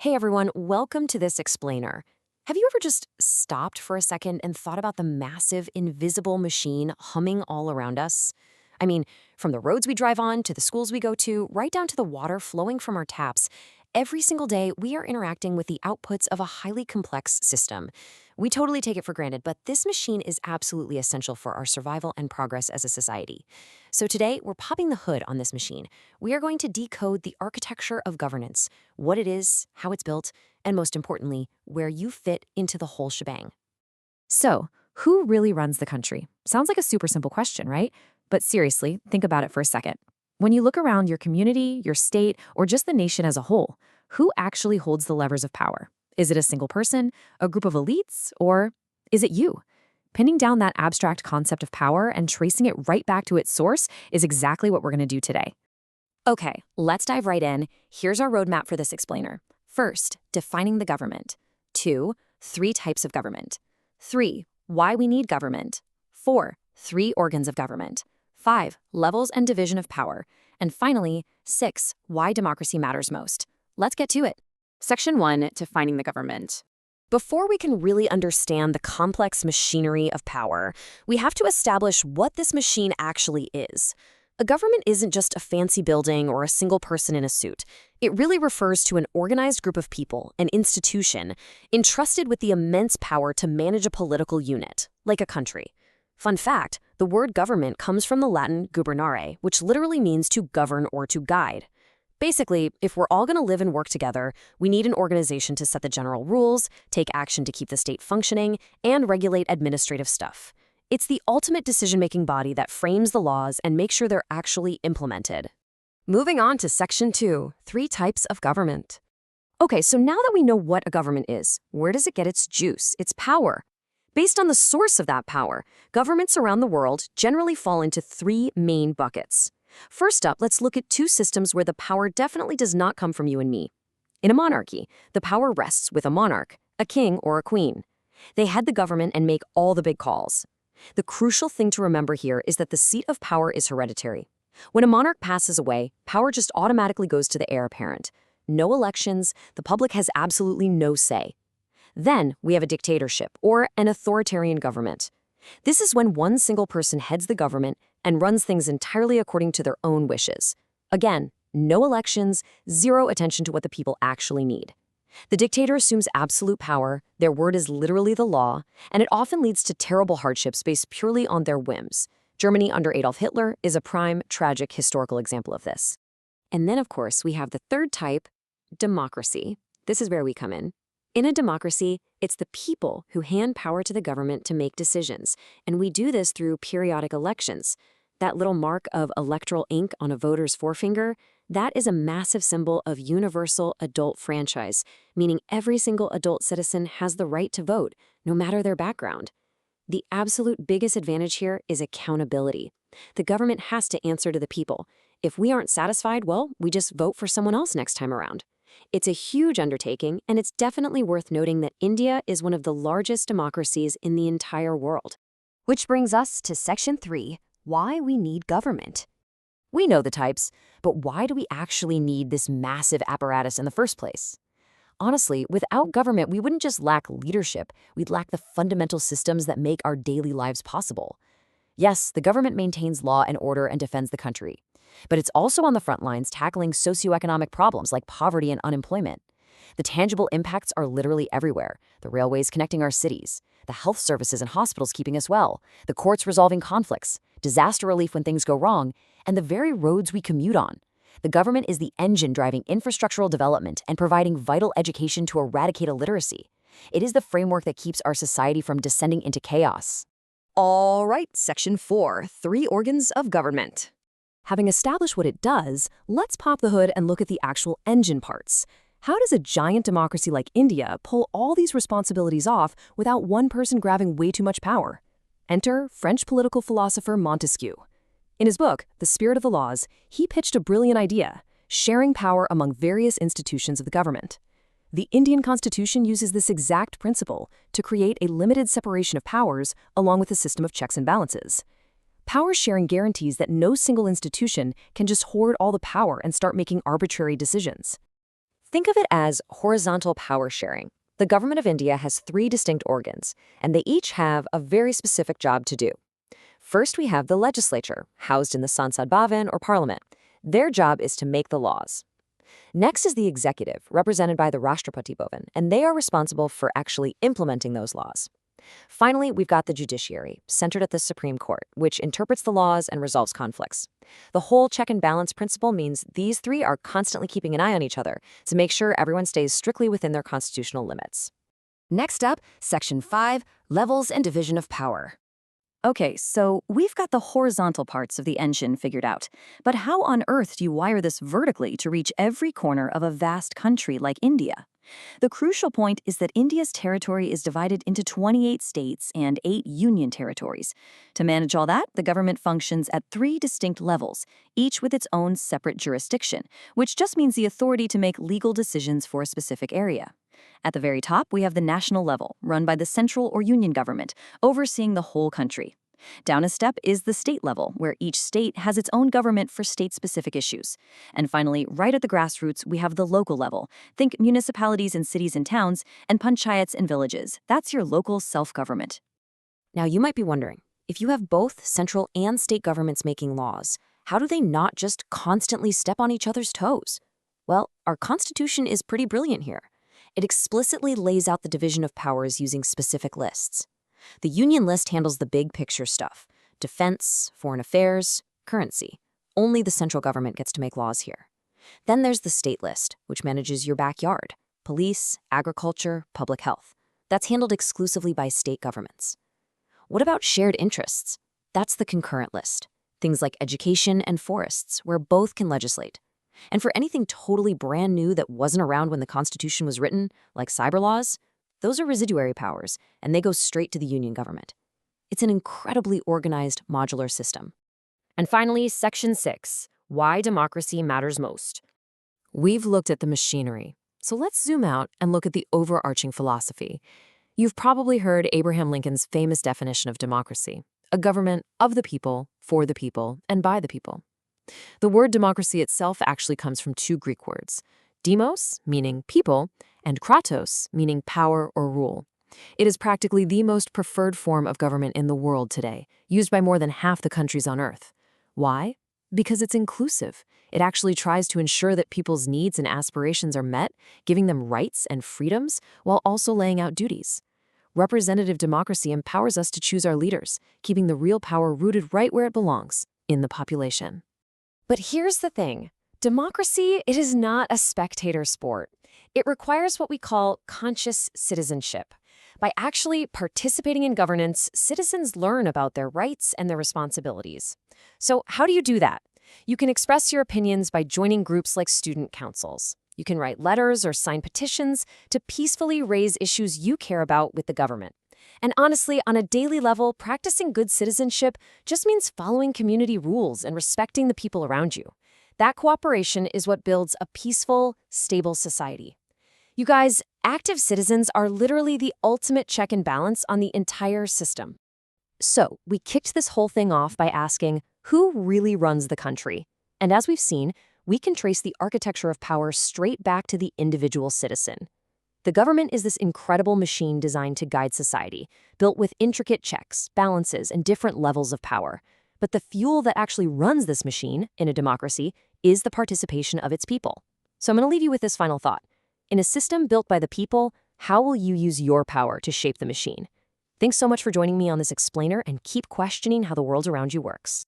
Hey everyone, welcome to this explainer. Have you ever just stopped for a second and thought about the massive invisible machine humming all around us? I mean, from the roads we drive on to the schools we go to, right down to the water flowing from our taps, every single day we are interacting with the outputs of a highly complex system. We totally take it for granted, but this machine is absolutely essential for our survival and progress as a society. So today, we're popping the hood on this machine. We are going to decode the architecture of governance, what it is, how it's built, and most importantly, where you fit into the whole shebang. So, who really runs the country? Sounds like a super simple question, right? But seriously, think about it for a second. When you look around your community, your state, or just the nation as a whole, who actually holds the levers of power? Is it a single person, a group of elites, or is it you? Pinning down that abstract concept of power and tracing it right back to its source is exactly what we're going to do today. Okay, let's dive right in. Here's our roadmap for this explainer. First, defining the government. 2, 3 types of government. 3, why we need government. 4, 3 organs of government. 5, levels and division of power. And finally, 6, why democracy matters most. Let's get to it. Section 1, defining the government. Before we can really understand the complex machinery of power, we have to establish what this machine actually is. A government isn't just a fancy building or a single person in a suit. It really refers to an organized group of people, an institution, entrusted with the immense power to manage a political unit, like a country. Fun fact, the word government comes from the Latin gubernare, which literally means to govern or to guide. Basically, if we're all going to live and work together, we need an organization to set the general rules, take action to keep the state functioning, and regulate administrative stuff. It's the ultimate decision-making body that frames the laws and makes sure they're actually implemented. Moving on to Section 2, 3 types of government. Okay, so now that we know what a government is, where does it get its juice, its power? Based on the source of that power, governments around the world generally fall into 3 main buckets. First up, let's look at 2 systems where the power definitely does not come from you and me. In a monarchy, the power rests with a monarch, a king or a queen. They head the government and make all the big calls. The crucial thing to remember here is that the seat of power is hereditary. When a monarch passes away, power just automatically goes to the heir apparent. No elections, the public has absolutely no say. Then we have a dictatorship, or an authoritarian government. This is when one single person heads the government and runs things entirely according to their own wishes. Again, no elections, zero attention to what the people actually need. The dictator assumes absolute power, their word is literally the law, and it often leads to terrible hardships based purely on their whims. Germany under Adolf Hitler is a prime, tragic historical example of this. And then, of course, we have the third type, democracy. This is where we come in. In a democracy, it's the people who hand power to the government to make decisions, and we do this through periodic elections. That little mark of electoral ink on a voter's forefinger, that is a massive symbol of universal adult franchise, meaning every single adult citizen has the right to vote, no matter their background. The absolute biggest advantage here is accountability. The government has to answer to the people. If we aren't satisfied, well, we just vote for someone else next time around. It's a huge undertaking, and it's definitely worth noting that India is one of the largest democracies in the entire world. Which brings us to Section 3, why we need government. We know the types, but why do we actually need this massive apparatus in the first place? Honestly, without government, we wouldn't just lack leadership, we'd lack the fundamental systems that make our daily lives possible. Yes, the government maintains law and order and defends the country. But it's also on the front lines tackling socioeconomic problems like poverty and unemployment. The tangible impacts are literally everywhere. The railways connecting our cities, the health services and hospitals keeping us well, the courts resolving conflicts, disaster relief when things go wrong, and the very roads we commute on. The government is the engine driving infrastructural development and providing vital education to eradicate illiteracy. It is the framework that keeps our society from descending into chaos. All right, Section 4, 3 organs of government. Having established what it does, let's pop the hood and look at the actual engine parts. How does a giant democracy like India pull all these responsibilities off without one person grabbing way too much power? Enter French political philosopher Montesquieu. In his book, The Spirit of the Laws, he pitched a brilliant idea, sharing power among various institutions of the government. The Indian Constitution uses this exact principle to create a limited separation of powers along with a system of checks and balances. Power sharing guarantees that no single institution can just hoard all the power and start making arbitrary decisions. Think of it as horizontal power sharing. The government of India has three distinct organs, and they each have a very specific job to do. First, we have the legislature, housed in the Sansad Bhavan or parliament. Their job is to make the laws. Next is the executive, represented by the Rashtrapati Bhavan, and they are responsible for actually implementing those laws. Finally, we've got the judiciary, centered at the Supreme Court, which interprets the laws and resolves conflicts. The whole check and balance principle means these three are constantly keeping an eye on each other to make sure everyone stays strictly within their constitutional limits. Next up, Section 5, Levels and Division of Power. Okay, so we've got the horizontal parts of the engine figured out. But how on earth do you wire this vertically to reach every corner of a vast country like India? The crucial point is that India's territory is divided into 28 states and 8 union territories. To manage all that, the government functions at 3 distinct levels, each with its own separate jurisdiction, which just means the authority to make legal decisions for a specific area. At the very top, we have the national level, run by the central or union government, overseeing the whole country. Down a step is the state level, where each state has its own government for state-specific issues. And finally, right at the grassroots, we have the local level. Think municipalities and cities and towns, and panchayats and villages. That's your local self-government. Now, you might be wondering, if you have both central and state governments making laws, how do they not just constantly step on each other's toes? Well, our Constitution is pretty brilliant here. It explicitly lays out the division of powers using specific lists. The union list handles the big picture stuff: defense, foreign affairs, currency. Only the central government gets to make laws here. Then there's the state list, which manages your backyard: police, agriculture, public health. That's handled exclusively by state governments. What about shared interests? That's the concurrent list. Things like education and forests, where both can legislate. And for anything totally brand new that wasn't around when the Constitution was written, like cyber laws, those are residuary powers, and they go straight to the union government. It's an incredibly organized, modular system. And finally, Section 6, Why Democracy Matters Most. We've looked at the machinery, so let's zoom out and look at the overarching philosophy. You've probably heard Abraham Lincoln's famous definition of democracy: a government of the people, for the people, and by the people. The word democracy itself actually comes from 2 Greek words: demos, meaning people, and kratos, meaning power or rule. It is practically the most preferred form of government in the world today, used by more than half the countries on Earth. Why? Because it's inclusive. It actually tries to ensure that people's needs and aspirations are met, giving them rights and freedoms, while also laying out duties. Representative democracy empowers us to choose our leaders, keeping the real power rooted right where it belongs, in the population. But here's the thing. Democracy, it is not a spectator sport. It requires what we call conscious citizenship. By actually participating in governance, citizens learn about their rights and their responsibilities. So how do you do that? You can express your opinions by joining groups like student councils. You can write letters or sign petitions to peacefully raise issues you care about with the government. And honestly, on a daily level, practicing good citizenship just means following community rules and respecting the people around you. That cooperation is what builds a peaceful, stable society. You guys, active citizens are literally the ultimate check and balance on the entire system. So, we kicked this whole thing off by asking, who really runs the country? And as we've seen, we can trace the architecture of power straight back to the individual citizen. The government is this incredible machine designed to guide society, built with intricate checks, balances, and different levels of power. But the fuel that actually runs this machine, in a democracy, is the participation of its people. So I'm going to leave you with this final thought. In a system built by the people, how will you use your power to shape the machine? Thanks so much for joining me on this explainer, and keep questioning how the world around you works.